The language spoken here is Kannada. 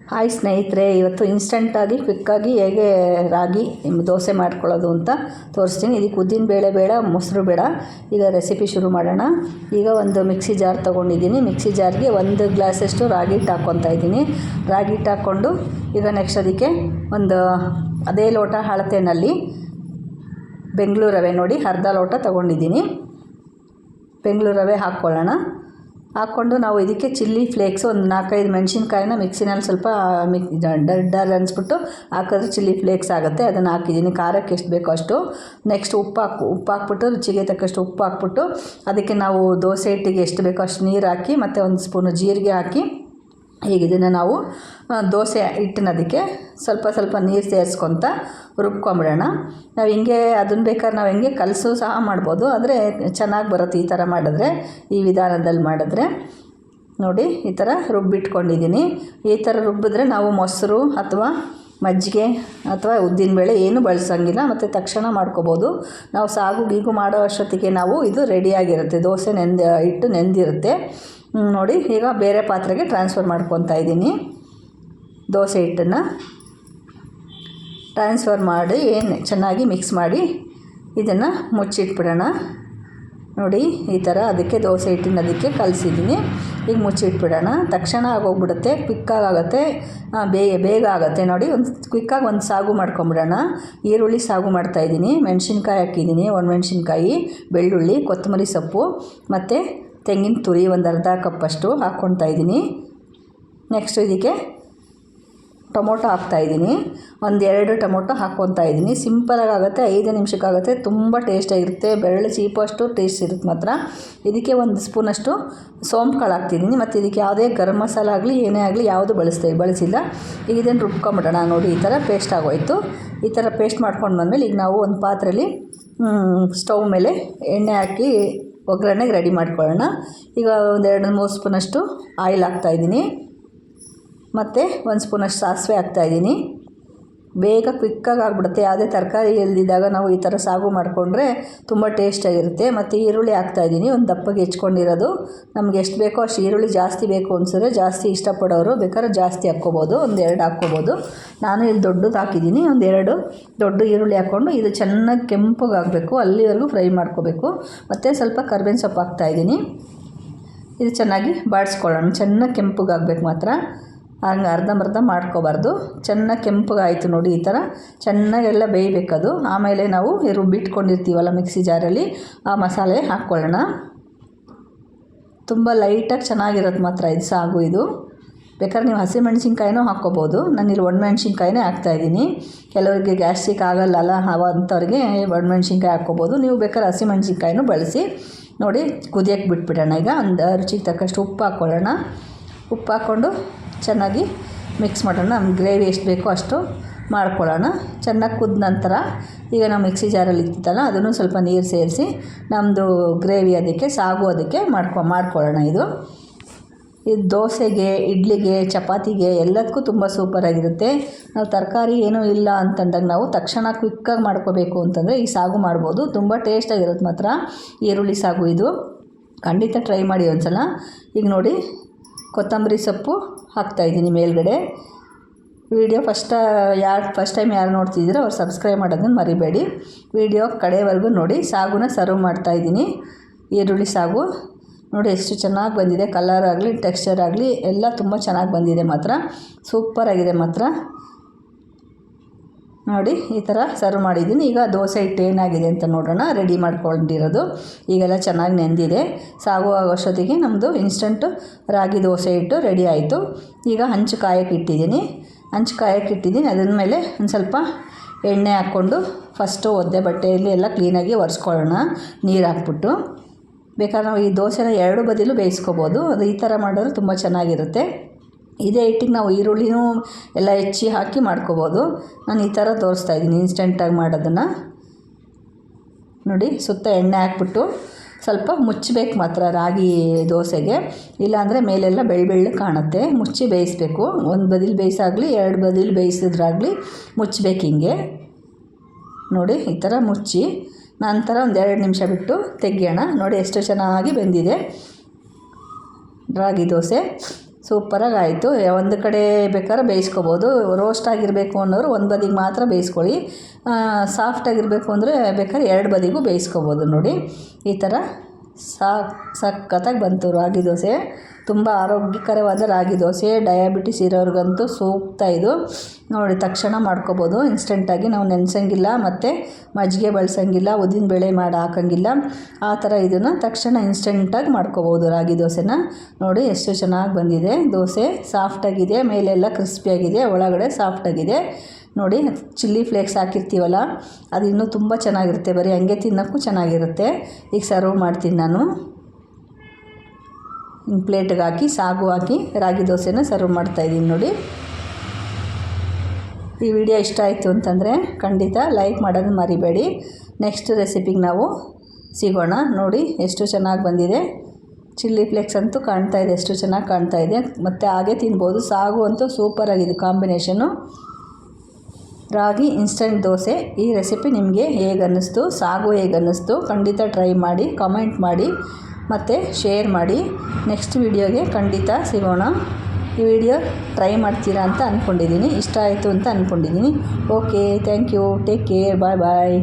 ಹಾಯ್ ಸ್ನೇಹಿತರೆ, ಇವತ್ತು ಇನ್ಸ್ಟಂಟಾಗಿ ಕ್ವಿಕ್ಕಾಗಿ ಹೇಗೆ ರಾಗಿ ದೋಸೆ ಮಾಡ್ಕೊಳ್ಳೋದು ಅಂತ ತೋರಿಸ್ತೀನಿ. ಇದಕ್ಕೆ ಉದ್ದಿನಬೇಳೆ ಬೇಡ, ಮೊಸರು ಬೇಡ. ಈಗ ರೆಸಿಪಿ ಶುರು ಮಾಡೋಣ. ಈಗ ಒಂದು ಮಿಕ್ಸಿ ಜಾರ್ ತೊಗೊಂಡಿದ್ದೀನಿ. ಮಿಕ್ಸಿ ಜಾರ್ಗೆ 1 ಗ್ಲಾಸಷ್ಟು ರಾಗಿ ಹಿಟ್ಟು ಹಾಕ್ಕೊತಾ ಇದ್ದೀನಿ. ರಾಗಿ ಹಿಟ್ಟು ಹಾಕ್ಕೊಂಡು ಈಗ ನೆಕ್ಸ್ಟ್ ಅದಕ್ಕೆ ಒಂದು ಅದೇ ಲೋಟ ಅಳತೆನಲ್ಲಿ ಬೆಂಗಳೂರು ರವೆ ನೋಡಿ ಅರ್ಧ ಲೋಟ ತೊಗೊಂಡಿದ್ದೀನಿ. ಬೆಂಗಳೂರು ರವೆ ಹಾಕ್ಕೊಳ್ಳೋಣ. ಹಾಕ್ಕೊಂಡು ನಾವು ಇದಕ್ಕೆ ಚಿಲ್ಲಿ ಫ್ಲೇಕ್ಸ್ ಒಂದು 4-5 ಮೆಣಸಿನ್ಕಾಯಿನ ಮಿಕ್ಸಿನಲ್ಲಿ ಸ್ವಲ್ಪ ಡರ್ ಅನ್ಸ್ಬಿಟ್ಟು ಹಾಕಿದ್ರೆ ಚಿಲ್ಲಿ ಫ್ಲೇಕ್ಸ್ ಆಗುತ್ತೆ. ಅದನ್ನು ಹಾಕಿದ್ದೀನಿ. ಖಾರಕ್ಕೆ ಎಷ್ಟು ಬೇಕೋ ಅಷ್ಟು. ನೆಕ್ಸ್ಟ್ ಉಪ್ಪು ಹಾಕ್ಬಿಟ್ಟು ರುಚಿಗೆ ತಕ್ಕಷ್ಟು ಉಪ್ಪು ಹಾಕ್ಬಿಟ್ಟು ಅದಕ್ಕೆ ನಾವು ದೋಸೆ ಹಿಟ್ಟಿಗೆ ಎಷ್ಟು ಬೇಕೋ ಅಷ್ಟು ನೀರು ಹಾಕಿ ಮತ್ತು 1 ಸ್ಪೂನು ಜೀರಿಗೆ ಹಾಕಿ ಈಗ ಇದನ್ನು ನಾವು ದೋಸೆ ಹಿಟ್ಟಿನ ಅದಕ್ಕೆ ಸ್ವಲ್ಪ ನೀರು ಸೇರಿಸ್ಕೊತ ರುಬ್ಕೊಂಬಿಡೋಣ. ನಾವು ಹಿಂಗೆ ಅದನ್ನು ಬೇಕಾದ್ರೆ ನಾವು ಹಿಂಗೆ ಕಲಸು ಸಹ ಮಾಡ್ಬೋದು, ಆದರೆ ಚೆನ್ನಾಗಿ ಬರುತ್ತೆ ಈ ಥರ ಮಾಡಿದ್ರೆ. ಈ ವಿಧಾನದಲ್ಲಿ ಮಾಡಿದ್ರೆ ನೋಡಿ ಈ ಥರ ರುಬ್ಬಿಟ್ಕೊಂಡಿದ್ದೀನಿ. ಈ ಥರ ರುಬ್ಬಿದ್ರೆ ನಾವು ಮೊಸರು ಅಥವಾ ಮಜ್ಜಿಗೆ ಅಥವಾ ಉದ್ದಿನಬೇಳೆ ಏನು ಬಳಸೋಂಗಿಲ್ಲ ಮತ್ತು ತಕ್ಷಣ ಮಾಡ್ಕೋಬೋದು. ನಾವು ಸಾಗು ಗೀಗು ಮಾಡೋ ಅಷ್ಟೊತ್ತಿಗೆ ನಾವು ಇದು ರೆಡಿಯಾಗಿರುತ್ತೆ. ದೋಸೆ ಹಿಟ್ಟು ನೆಂದಿರುತ್ತೆ ನೋಡಿ. ಈಗ ಬೇರೆ ಪಾತ್ರೆಗೆ ಟ್ರಾನ್ಸ್ಫರ್ ಮಾಡ್ಕೊತಾ ಇದ್ದೀನಿ. ದೋಸೆ ಹಿಟ್ಟನ್ನು ಟ್ರಾನ್ಸ್ಫರ್ ಮಾಡಿ ಚೆನ್ನಾಗಿ ಮಿಕ್ಸ್ ಮಾಡಿ ಇದನ್ನು ಮುಚ್ಚಿಟ್ಬಿಡೋಣ. ನೋಡಿ ಈ ಥರ ಅದಕ್ಕೆ ದೋಸೆ ಹಿಟ್ಟಿನ ಅದಕ್ಕೆ ಕಲಸಿದ್ದೀನಿ. ಈಗ ಮುಚ್ಚಿಟ್ಬಿಡೋಣ. ತಕ್ಷಣ ಆಗೋಗ್ಬಿಡುತ್ತೆ, ಕ್ವಿಕ್ಕಾಗುತ್ತೆ, ಬೇಗ ಆಗುತ್ತೆ. ನೋಡಿ ಕ್ವಿಕ್ಕಾಗಿ ಒಂದು ಸಾಗು ಮಾಡ್ಕೊಂಬಿಡೋಣ. ಈರುಳ್ಳಿ ಸಾಗು ಮಾಡ್ತಾಯಿದ್ದೀನಿ. ಮೆಣಸಿನ್ಕಾಯಿ ಹಾಕಿದ್ದೀನಿ, ಒಣಮೆಣ್ಸಿನ್ಕಾಯಿ, ಬೆಳ್ಳುಳ್ಳಿ, ಕೊತ್ತಂಬರಿ ಸೊಪ್ಪು ಮತ್ತು ತೆಂಗಿನ ತುರಿ ಒಂದು ಅರ್ಧ ಕಪ್ಪಷ್ಟು ಹಾಕ್ಕೊತಾ ಇದ್ದೀನಿ. ನೆಕ್ಸ್ಟ್ ಇದಕ್ಕೆ ಟೊಮೊಟೊ ಹಾಕ್ತಾಯಿದ್ದೀನಿ. 1-2 ಟೊಮೊಟೊ ಹಾಕ್ಕೊತಾ ಇದ್ದೀನಿ. ಸಿಂಪಲಾಗಿ ಆಗುತ್ತೆ, 5 ನಿಮಿಷಕ್ಕಾಗುತ್ತೆ. ತುಂಬ ಟೇಸ್ಟಾಗಿರುತ್ತೆ. ಬೆರಳು ಚೀಪಷ್ಟು ಟೇಸ್ಟ್ ಇರುತ್ತೆ ಮಾತ್ರ. ಇದಕ್ಕೆ 1 ಸ್ಪೂನಷ್ಟು ಸೋಂಪು ಕಾಳು ಹಾಕ್ತಿದ್ದೀನಿ. ಮತ್ತು ಇದಕ್ಕೆ ಯಾವುದೇ ಗರಂ ಮಸಾಲ ಆಗಲಿ ಏನೇ ಆಗಲಿ ಯಾವುದು ಬಳಸಿಲ್ಲ. ಈಗ ಇದನ್ನು ರುಬ್ಕೊಂಬಿಡೋಣ. ನೋಡಿ ಈ ಥರ ಪೇಸ್ಟ್ ಆಗೋಯಿತು. ಈ ಥರ ಪೇಸ್ಟ್ ಮಾಡ್ಕೊಂಡು ಬಂದಮೇಲೆ ಈಗ ನಾವು ಒಂದು ಪಾತ್ರೆಯಲ್ಲಿ ಸ್ಟವ್ ಮೇಲೆ ಎಣ್ಣೆ ಹಾಕಿ ಒಗ್ಗರಣೆಗೆ ರೆಡಿ ಮಾಡ್ಕೊಳ್ಳೋಣ. ಈಗ 2-3 ಸ್ಪೂನಷ್ಟು ಆಯಿಲ್ ಹಾಕ್ತಾಯಿದ್ದೀನಿ ಮತ್ತು 1 ಸ್ಪೂನಷ್ಟು ಸಾಸಿವೆ ಹಾಕ್ತಾಯಿದ್ದೀನಿ. ಬೇಗ ಕ್ವಿಕ್ಕಾಗಿ ಆಗಿಬಿಡುತ್ತೆ. ಯಾವುದೇ ತರಕಾರಿ ಇಲ್ದಿದ್ದಾಗ ನಾವು ಈ ಥರ ಸಾಗು ಮಾಡಿಕೊಂಡ್ರೆ ತುಂಬ ಟೇಸ್ಟಾಗಿರುತ್ತೆ. ಮತ್ತು ಈರುಳ್ಳಿ ಹಾಕ್ತಾಯಿದ್ದೀನಿ, ಒಂದು ದಪ್ಪಗೆ ಹೆಚ್ಕೊಂಡಿರೋದು. ನಮ್ಗೆ ಎಷ್ಟು ಬೇಕೋ ಅಷ್ಟು ಈರುಳ್ಳಿ ಜಾಸ್ತಿ ಬೇಕು ಅನಿಸಿದ್ರೆ ಜಾಸ್ತಿ ಇಷ್ಟಪಡೋರು ಬೇಕಾದ್ರೆ ಜಾಸ್ತಿ ಹಾಕ್ಕೋಬೋದು, 1-2 ಹಾಕ್ಕೋಬೋದು. ನಾನು ಇಲ್ಲಿ ದೊಡ್ಡದು ಹಾಕಿದ್ದೀನಿ. 1-2 ದೊಡ್ಡ ಈರುಳ್ಳಿ ಹಾಕ್ಕೊಂಡು ಇದು ಚೆನ್ನಾಗಿ ಕೆಂಪಗಾಗಬೇಕು, ಅಲ್ಲಿವರೆಗೂ ಫ್ರೈ ಮಾಡ್ಕೋಬೇಕು. ಮತ್ತು ಸ್ವಲ್ಪ ಕರ್ಬೇವಿನ ಸೊಪ್ಪು ಹಾಕ್ತಾಯಿದ್ದೀನಿ. ಇದು ಚೆನ್ನಾಗಿ ಬಾಡಿಸ್ಕೊಳ್ಳೋಣ. ಚೆನ್ನಾಗಿ ಕೆಂಪಗಾಗಬೇಕು ಮಾತ್ರ, ಹಂಗೆ ಅರ್ಧಂಬರ್ಧ ಮಾಡ್ಕೋಬಾರ್ದು. ಚೆನ್ನಾಗಿ ಕೆಂಪಗಾಯಿತು ನೋಡಿ. ಈ ಥರ ಚೆನ್ನಾಗೆಲ್ಲ ಬೇಯಬೇಕದು. ಆಮೇಲೆ ನಾವು ರುಬ್ಬಿಟ್ಕೊಂಡಿರ್ತೀವಲ್ಲ ಮಿಕ್ಸಿ ಜಾರಲ್ಲಿ, ಆ ಮಸಾಲೆ ಹಾಕ್ಕೊಳ್ಳೋಣ. ತುಂಬ ಲೈಟಾಗಿ ಚೆನ್ನಾಗಿರೋದು ಮಾತ್ರ ಇದು ಸಾಗು. ಇದು ಬೇಕಾದ್ರೆ ನೀವು ಹಸಿಮೆಣ್ಸಿನ್ಕಾಯಿನೂ ಹಾಕ್ಕೋಬೋದು. ನಾನಿಲ್ಲಿ ಒಣಮೆಣ್ಸಿನ್ಕಾಯಿನೇ ಹಾಕ್ತಾಯಿದ್ದೀನಿ. ಕೆಲವರಿಗೆ ಗ್ಯಾಸ್ಟ್ರಿಕ್ ಆಗೋಲ್ಲಲ್ಲ ಅಂಥವ್ರಿಗೆ ಒಣಮೆಣ್ಸಿನ್ಕಾಯಿ ಹಾಕ್ಕೋಬೋದು. ನೀವು ಬೇಕಾದ್ರೆ ಹಸಿಮೆಣ್ಸಿನ್ಕಾಯಿನೂ ಬಳಸಿ. ನೋಡಿ ಕುದಿಯೋಕ್ಕೆ ಬಿಟ್ಬಿಡೋಣ. ಈಗ ಒಂದು ರುಚಿಗೆ ತಕ್ಕಷ್ಟು ಉಪ್ಪು ಹಾಕ್ಕೊಳ್ಳೋಣ. ಉಪ್ಪು ಹಾಕ್ಕೊಂಡು ಚೆನ್ನಾಗಿ ಮಿಕ್ಸ್ ಮಾಡೋಣ. ನಮ್ಗೆ ಗ್ರೇವಿ ಎಷ್ಟು ಬೇಕೋ ಅಷ್ಟು ಮಾಡ್ಕೊಳ್ಳೋಣ. ಚೆನ್ನಾಗಿ ಕುದ್ದ ನಂತರ ಈಗ ನಾವು ಮಿಕ್ಸಿ ಜಾರಲ್ಲಿ ಇಟ್ಟಿತ್ತಲ್ಲ ಅದನ್ನು ಸ್ವಲ್ಪ ನೀರು ಸೇರಿಸಿ ನಮ್ಮದು ಗ್ರೇವಿ ಅದಕ್ಕೆ ಸಾಗು ಅದಕ್ಕೆ ಮಾಡ್ಕೊಳ್ಳೋಣ. ಇದು ದೋಸೆಗೆ, ಇಡ್ಲಿಗೆ, ಚಪಾತಿಗೆ ಎಲ್ಲದಕ್ಕೂ ತುಂಬ ಸೂಪರಾಗಿರುತ್ತೆ. ನಾವು ತರಕಾರಿ ಏನೂ ಇಲ್ಲ ಅಂತಂದಾಗ ನಾವು ತಕ್ಷಣ ಕ್ವಿಕ್ಕಾಗಿ ಮಾಡ್ಕೋಬೇಕು ಅಂತಂದರೆ ಈ ಸಾಗು ಮಾಡ್ಬೋದು. ತುಂಬ ಟೇಸ್ಟಾಗಿರುತ್ತೆ ಮಾತ್ರ. ಈರುಳ್ಳಿ ಸಾಗು ಇದು ಖಂಡಿತ ಟ್ರೈ ಮಾಡಿ ಒಂದ್ಸಲ. ಈಗ ನೋಡಿ ಕೊತ್ತಂಬರಿ ಸೊಪ್ಪು ಹಾಕ್ತಾಯಿದ್ದೀನಿ ಮೇಲ್ಗಡೆ. ವಿಡಿಯೋ ಫಸ್ಟ್ ಟೈಮ್ ಯಾರು ನೋಡ್ತಿದ್ದೀರೋ ಅವ್ರು ಸಬ್ಸ್ಕ್ರೈಬ್ ಮಾಡೋದನ್ನು ಮರಿಬೇಡಿ. ವಿಡಿಯೋ ಕಡೆವರೆಗೂ ನೋಡಿ. ಸಾಗುನ ಸರ್ವ್ ಮಾಡ್ತಾಯಿದ್ದೀನಿ. ಈರುಳ್ಳಿ ಸಾಗು ನೋಡಿ ಎಷ್ಟು ಚೆನ್ನಾಗಿ ಬಂದಿದೆ. ಕಲರ್ ಆಗಲಿ ಟೆಕ್ಸ್ಚರ್ ಆಗಲಿ ಎಲ್ಲ ತುಂಬ ಚೆನ್ನಾಗಿ ಬಂದಿದೆ ಮಾತ್ರ, ಸೂಪರಾಗಿದೆ ಮಾತ್ರ. ನೋಡಿ ಈ ಥರ ಸರ್ವ್ ಮಾಡಿದ್ದೀನಿ. ಈಗ ದೋಸೆ ಹಿಟ್ಟು ಏನಾಗಿದೆ ಅಂತ ನೋಡೋಣ. ರೆಡಿ ಮಾಡ್ಕೊಂಡಿರೋದು ಈಗೆಲ್ಲ ಚೆನ್ನಾಗಿ ನೆಂದಿದೆ. ಸಾಗು ಆಗೋಷ್ಟೊತ್ತಿಗೆ ನಮ್ಮದು ಇನ್ಸ್ಟಂಟು ರಾಗಿ ದೋಸೆ ಹಿಟ್ಟು ರೆಡಿ ಆಯಿತು. ಈಗ ಹಂಚು ಕಾಯಕ್ಕೆ ಇಟ್ಟಿದ್ದೀನಿ. ಅದರ ಮೇಲೆ ಒಂದು ಸ್ವಲ್ಪ ಎಣ್ಣೆ ಹಾಕ್ಕೊಂಡು ಫಸ್ಟು ಒದ್ದೆ ಬಟ್ಟೆಯಲ್ಲಿ ಎಲ್ಲ ಕ್ಲೀನಾಗಿ ಒರೆಸ್ಕೊಳ್ಳೋಣ ನೀರು ಹಾಕ್ಬಿಟ್ಟು. ಬೇಕಾದ್ರೆ ನಾವು ಈ ದೋಸೆನ 2 ಬದಿಲೂ ಬೇಯಿಸ್ಕೋಬೋದು. ಅದು ಈ ಥರ ಮಾಡಿದ್ರೆ ತುಂಬ ಚೆನ್ನಾಗಿರುತ್ತೆ. ಇದೇ ಹಿಟ್ಟಿಗೆ ನಾವು ಈರುಳ್ಳಿನೂ ಎಲ್ಲ ಹೆಚ್ಚಿ ಹಾಕಿ ಮಾಡ್ಕೋಬೋದು. ನಾನು ಈ ಥರ ತೋರಿಸ್ತಾಯಿದ್ದೀನಿ ಇನ್ಸ್ಟೆಂಟಾಗಿ ಮಾಡೋದನ್ನು. ನೋಡಿ ಸುತ್ತ ಎಣ್ಣೆ ಹಾಕ್ಬಿಟ್ಟು ಸ್ವಲ್ಪ ಮುಚ್ಚಬೇಕು ಮಾತ್ರ ರಾಗಿ ದೋಸೆಗೆ, ಇಲ್ಲಾಂದರೆ ಮೇಲೆಲ್ಲ ಬೆಳ್ಳು ಕಾಣುತ್ತೆ. ಮುಚ್ಚಿ ಬೇಯಿಸಬೇಕು. 1 ಬದಿಲು ಬೇಯಿಸಾಗಲಿ 2 ಬದಿಲು ಬೇಯಿಸಿದ್ರಾಗಲಿ ಮುಚ್ಚಬೇಕು. ಹಿಂಗೆ ನೋಡಿ ಈ ಥರ ಮುಚ್ಚಿ ನಂತರ 1-2 ನಿಮಿಷ ಬಿಟ್ಟು ತೆಗಿಯೋಣ. ನೋಡಿ ಎಷ್ಟು ಚೆನ್ನಾಗಿ ಬೆಂದಿದೆ ರಾಗಿ ದೋಸೆ. ಸೂಪರಾಗಿ ಆಯಿತು. ಒಂದು ಕಡೆ ಬೇಕಾದ್ರೆ ಬೇಯಿಸ್ಕೊಬೋದು. ರೋಸ್ಟ್ ಆಗಿರಬೇಕು ಅನ್ನೋರು ಒಂದು ಬದಿಗೆ ಮಾತ್ರ ಬೇಯಿಸ್ಕೊಳ್ಳಿ. ಸಾಫ್ಟಾಗಿರಬೇಕು ಅಂದರೆ ಬೇಕಾದ್ರೆ ಎರಡು ಬದಿಗೂ ಬೇಯಿಸ್ಕೊಬೋದು. ನೋಡಿ ಈ ಥರ ಸಖತ್ತಾಗಿ ಬಂತು ರಾಗಿ ದೋಸೆ. ತುಂಬ ಆರೋಗ್ಯಕರವಾದ ರಾಗಿ ದೋಸೆ. ಡಯಾಬಿಟಿಸ್ ಇರೋರಿಗಂತೂ ಸೂಕ್ತ ಇದು. ನೋಡಿ ತಕ್ಷಣ ಮಾಡ್ಕೊಬೋದು ಇನ್ಸ್ಟೆಂಟಾಗಿ. ನಾವು ನೆನೆಸಂಗಿಲ್ಲ ಮತ್ತು ಮಜ್ಜಿಗೆ ಬಳಸಂಗಿಲ್ಲ, ಉದ್ದಿನಬೇಳೆ ಮಾಡಿ ಹಾಕೋಂಗಿಲ್ಲ. ಆ ಥರ ಇದನ್ನು ತಕ್ಷಣ ಇನ್ಸ್ಟೆಂಟಾಗಿ ಮಾಡ್ಕೊಬೋದು ರಾಗಿ ದೋಸೆನ. ನೋಡಿ ಎಷ್ಟು ಚೆನ್ನಾಗಿ ಬಂದಿದೆ ದೋಸೆ. ಸಾಫ್ಟಾಗಿದೆ, ಮೇಲೆಲ್ಲ ಕ್ರಿಸ್ಪಿಯಾಗಿದೆ, ಒಳಗಡೆ ಸಾಫ್ಟಾಗಿದೆ. ನೋಡಿ ಚಿಲ್ಲಿ ಫ್ಲೇಕ್ಸ್ ಹಾಕಿರ್ತೀವಲ್ಲ ಅದು ಇನ್ನೂ ತುಂಬ ಚೆನ್ನಾಗಿರುತ್ತೆ. ಬರೀ ಹಂಗೆ ತಿನ್ನೋಕ್ಕೂ ಚೆನ್ನಾಗಿರುತ್ತೆ. ಈಗ ಸರ್ವ್ ಮಾಡ್ತೀನಿ ನಾನು. ಪ್ಲೇಟಿಗೆ ಹಾಕಿ ಸಾಗು ಹಾಕಿ ರಾಗಿ ದೋಸೆನ ಸರ್ವ್ ಮಾಡ್ತಾಯಿದ್ದೀನಿ. ನೋಡಿ ಈ ವಿಡಿಯೋ ಇಷ್ಟ ಆಯಿತು ಅಂತಂದರೆ ಖಂಡಿತ ಲೈಕ್ ಮಾಡೋದನ್ನ ಮರಿಬೇಡಿ. ನೆಕ್ಸ್ಟ್ ರೆಸಿಪಿಗೆ ನಾವು ಸಿಗೋಣ. ನೋಡಿ ಎಷ್ಟು ಚೆನ್ನಾಗಿ ಬಂದಿದೆ. ಚಿಲ್ಲಿ ಫ್ಲೇಕ್ಸ್ ಅಂತೂ ಕಾಣ್ತಾಯಿದೆ, ಎಷ್ಟು ಚೆನ್ನಾಗಿ ಕಾಣ್ತಾಯಿದೆ. ಮತ್ತು ಹಾಗೆ ತಿನ್ಬೋದು. ಸಾಗು ಅಂತೂ ಸೂಪರಾಗಿದೆ ಕಾಂಬಿನೇಷನು. ರಾಗಿ ಇನ್ಸ್ಟೆಂಟ್ ದೋಸೆ ಈ ರೆಸಿಪಿ ನಿಮಗೆ ಹೇಗೆ ಅನ್ನಿಸ್ತು, ಸಾಗು ಹೇಗೆ ಅನ್ನಿಸ್ತು ಖಂಡಿತ ಟ್ರೈ ಮಾಡಿ, ಕಮೆಂಟ್ ಮಾಡಿ ಮತ್ತು ಶೇರ್ ಮಾಡಿ. ನೆಕ್ಸ್ಟ್ ವಿಡಿಯೋಗೆ ಖಂಡಿತ ಸಿಗೋಣ. ಈ ವಿಡಿಯೋ ಟ್ರೈ ಮಾಡ್ತೀರಾ ಅಂತ ಅಂದ್ಕೊಂಡಿದ್ದೀನಿ. ಇಷ್ಟ ಆಯಿತು ಅಂತ ಅಂದ್ಕೊಂಡಿದ್ದೀನಿ. Okay, thank you, take care, bye bye.